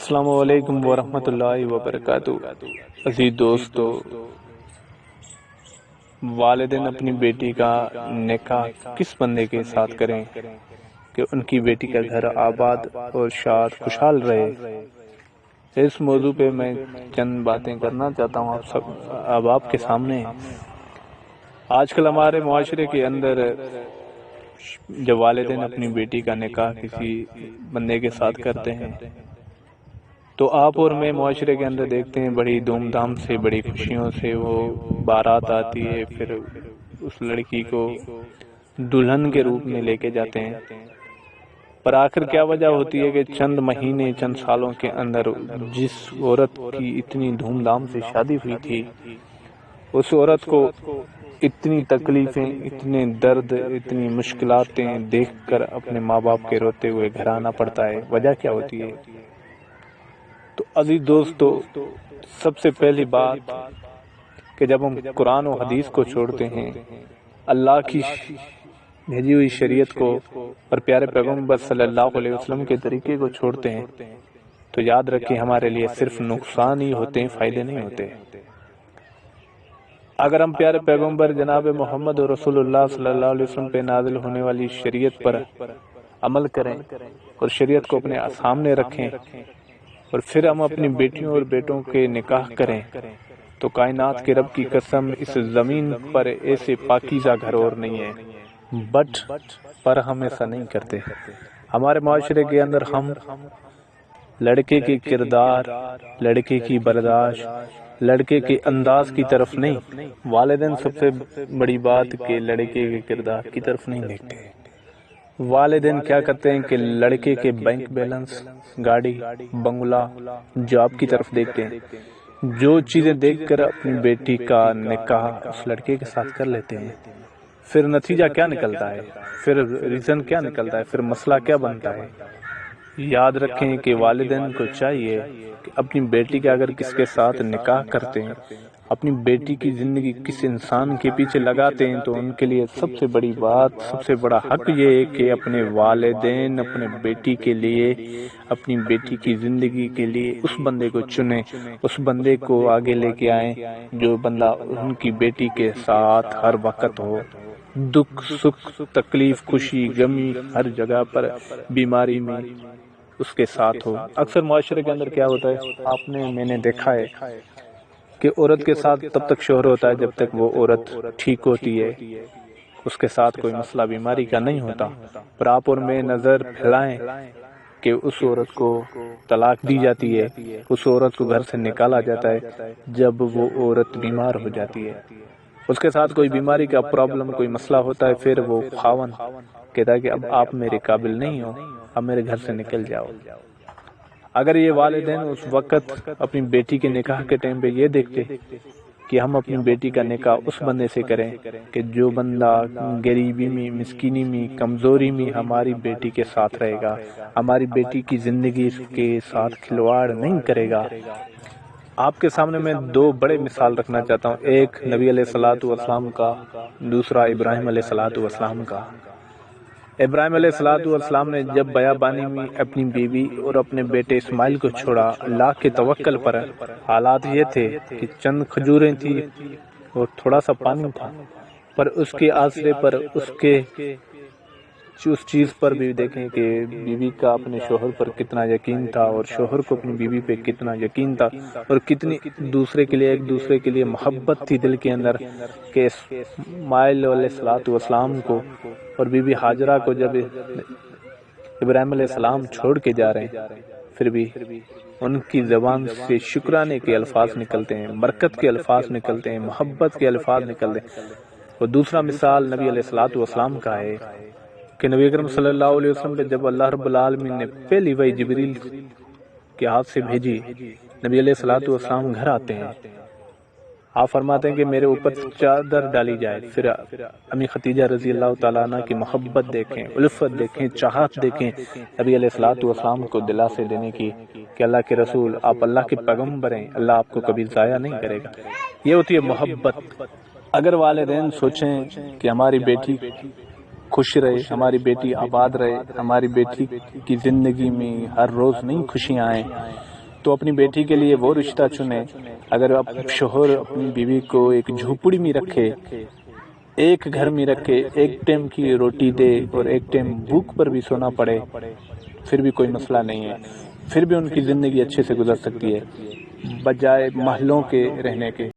السلام علیکم ورحمۃ اللہ وبرکاتہ۔ عزیز دوستو، والدین اپنی بیٹی کا نکاح کس بندے کے ساتھ کریں کہ ان کی بیٹی کا گھر آباد اور شاد خوشحال رہے؟ اس موضوع پہ میں چند باتیں کرنا چاہتا ہوں آپ کے سامنے۔ آج کل ہمارے معاشرے کے اندر جب والدین اپنی بیٹی کا نکاح کسی بندے کے ساتھ کرتے ہیں تو آپ اور میں معاشرے کے اندر دیکھتے ہیں بڑی دھوم دھام سے، بڑی خوشیوں سے وہ بارات آتی ہے، پھر اس لڑکی کو دلہن کے روپ میں لے کے جاتے ہیں۔ پر آخر کیا وجہ ہوتی ہے کہ چند مہینے چند سالوں کے اندر جس عورت کی اتنی دھوم دھام سے شادی ہوئی تھی اس عورت کو اتنی تکلیفیں، اتنے درد، اتنی مشکلاتیں دیکھ کر اپنے ماں باپ کے روتے ہوئے گھر آنا پڑتا ہے۔ وجہ کیا ہوتی ہے؟ تو عزیز دوستو، سب سے پہلی بات کہ جب ہم قرآن و حدیث کو چھوڑتے ہیں، اللہ کی بھیجی ہوئی شریعت کو اور پیارے پیغمبر صلی اللہ علیہ وسلم کے طریقے کو چھوڑتے ہیں تو یاد رکھیں ہمارے لیے صرف نقصان ہی ہوتے ہیں، فائدے نہیں ہوتے۔ اگر ہم پیارے پیغمبر جناب محمد رسول اللہ صلی اللہ علیہ وسلم پہ نازل ہونے والی شریعت پر عمل کریں اور شریعت کو اپنے سامنے رکھیں اور پھر ہم اپنی بیٹیوں اور بیٹوں کے نکاح کریں تو کائنات کے رب کی قسم اس زمین پر ایسے پاکیزہ گھر اور نہیں ہے۔ پر ہم ایسا نہیں کرتے۔ ہمارے معاشرے کے اندر ہم لڑکے کے کردار، لڑکے کی برداشت، لڑکے کے انداز کی طرف نہیں، والدین سب سے بڑی بات کہ لڑکے کے کردار کی طرف نہیں دیکھتے۔ والدین کیا کرتے ہیں کہ لڑکے کے بینک بیلنس، گاڑی، بنگلہ، جاب کی طرف دیکھتے ہیں۔ جو چیزیں دیکھ کر اپنی بیٹی کا نکاح اس لڑکے کے ساتھ کر لیتے ہیں، پھر نتیجہ کیا نکلتا ہے؟ پھر ریزن کیا نکلتا ہے؟ پھر مسئلہ کیا بنتا ہے؟ یاد رکھیں کہ والدین کو چاہیے کہ اپنی بیٹی کا اگر کس کے ساتھ نکاح کرتے ہیں، اپنی بیٹی کی زندگی کس انسان کے پیچھے لگاتے ہیں تو ان کے لیے سب سے بڑی بات، سب سے بڑا حق یہ ہے کہ اپنے والدین اپنے بیٹی کے لیے، اپنی بیٹی کی زندگی کے لیے اس بندے کو چنیں، اس بندے کو آگے لے کے آئیں جو بندہ ان کی بیٹی کے ساتھ ہر وقت ہو، دکھ سکھ تکلیف خوشی غمی ہر جگہ پر، بیماری میں اس کے ساتھ ہو۔ اکثر معاشرے کے اندر کیا ہوتا ہے، میں نے دیکھا ہے کہ عورت کے ساتھ تب تک شوہر ہوتا ہے جب تک وہ عورت ٹھیک ہوتی ہے، اس کے ساتھ کوئی مسئلہ بیماری کا نہیں ہوتا۔ پر آپ اور میں نظر پھیلائیں کہ اس عورت کو طلاق دی جاتی ہے، اس عورت کو گھر سے نکالا جاتا ہے جب وہ عورت بیمار ہو جاتی ہے، اس کے ساتھ کوئی بیماری کا پرابلم، کوئی مسئلہ ہوتا ہے، پھر وہ خاوند کہتا ہے کہ اب آپ میرے قابل نہیں ہو، اب میرے گھر سے نکل جاؤ۔ اگر یہ والدین اس وقت اپنی بیٹی کے نکاح کے ٹائم پہ یہ دیکھتے کہ ہم اپنی بیٹی کا نکاح اس بندے سے کریں کہ جو بندہ غریبی میں، مسکینی میں، کمزوری میں ہماری بیٹی کے ساتھ رہے گا، ہماری بیٹی کی زندگی کے ساتھ کھلواڑ نہیں کرے گا۔ آپ کے سامنے میں دو بڑے مثال رکھنا چاہتا ہوں، ایک نبی علیہ الصلوۃ والسلام کا، دوسرا ابراہیم علیہ الصلوۃ والسلام کا۔ ابراہیم علیہ الصلوۃ والسلام نے جب بیابانی میں اپنی بیوی اور اپنے بیٹے اسماعیل کو چھوڑا اللہ کے توکل پر، حالات یہ تھے کہ چند کھجوریں تھی اور تھوڑا سا پانی تھا، پر اس کے آسرے پر اس چیز پر بھی دیکھیں کہ بیوی کا اپنے شوہر پر کتنا یقین تھا اور شوہر کو اپنی بیوی پہ کتنا یقین تھا اور کتنی دوسرے کے لیے، ایک دوسرے کے لیے محبت تھی دل کے اندر کہ اسماعیل علیہ الصلوۃ والسلام کو اور بی بی ہاجرہ کو جب ابراہیم علیہ السلام چھوڑ کے جا رہے ہیں، پھر بھی ان کی زبان سے شکرانے کے الفاظ نکلتے ہیں، برکت کے الفاظ نکلتے ہیں، محبت کے الفاظ نکلتے ہیں۔ اور دوسرا مثال نبی علیہ الصلوۃ والسلام کا ہے کہ نبی اکرم صلی اللہ علیہ وسلم پہ جب اللہ رب العالمین نے پہلی وحی جبریل کے ہاتھ سے بھیجی، نبی علیہ الصلوۃ والسلام گھر آتے ہیں، آپ فرماتے ہیں کہ میرے اوپر چادر ڈالی جائے، پھر امی خدیجہ رضی اللہ تعالیٰ عنہ کی محبت دیکھیں، الفت دیکھیں، چاہت دیکھیں نبی علیہ الصلوۃ والسلام کو دلاسے دینے کی کہ اللہ کے رسول آپ اللہ کے پیغمبر ہیں، اللہ آپ کو کبھی ضائع نہیں کرے گا۔ یہ ہوتی ہے محبت۔ اگر والدین سوچیں کہ ہماری بیٹی خوش رہے، ہماری بیٹی آباد رہے، ہماری بیٹی کی زندگی میں ہر روز نئی خوشیاں آئیں، تو اپنی بیٹی کے لیے وہ رشتہ چنے. اگر اب شوہر اپنی بیوی کو ایک جھوپڑی میں رکھے، ایک گھر میں رکھے، ایک ٹائم کی روٹی دے اور ایک ٹائم بھوک پر بھی سونا پڑے، پھر بھی کوئی مسئلہ نہیں ہے، پھر بھی ان کی زندگی اچھے سے گزر سکتی ہے بجائے محلوں کے رہنے کے.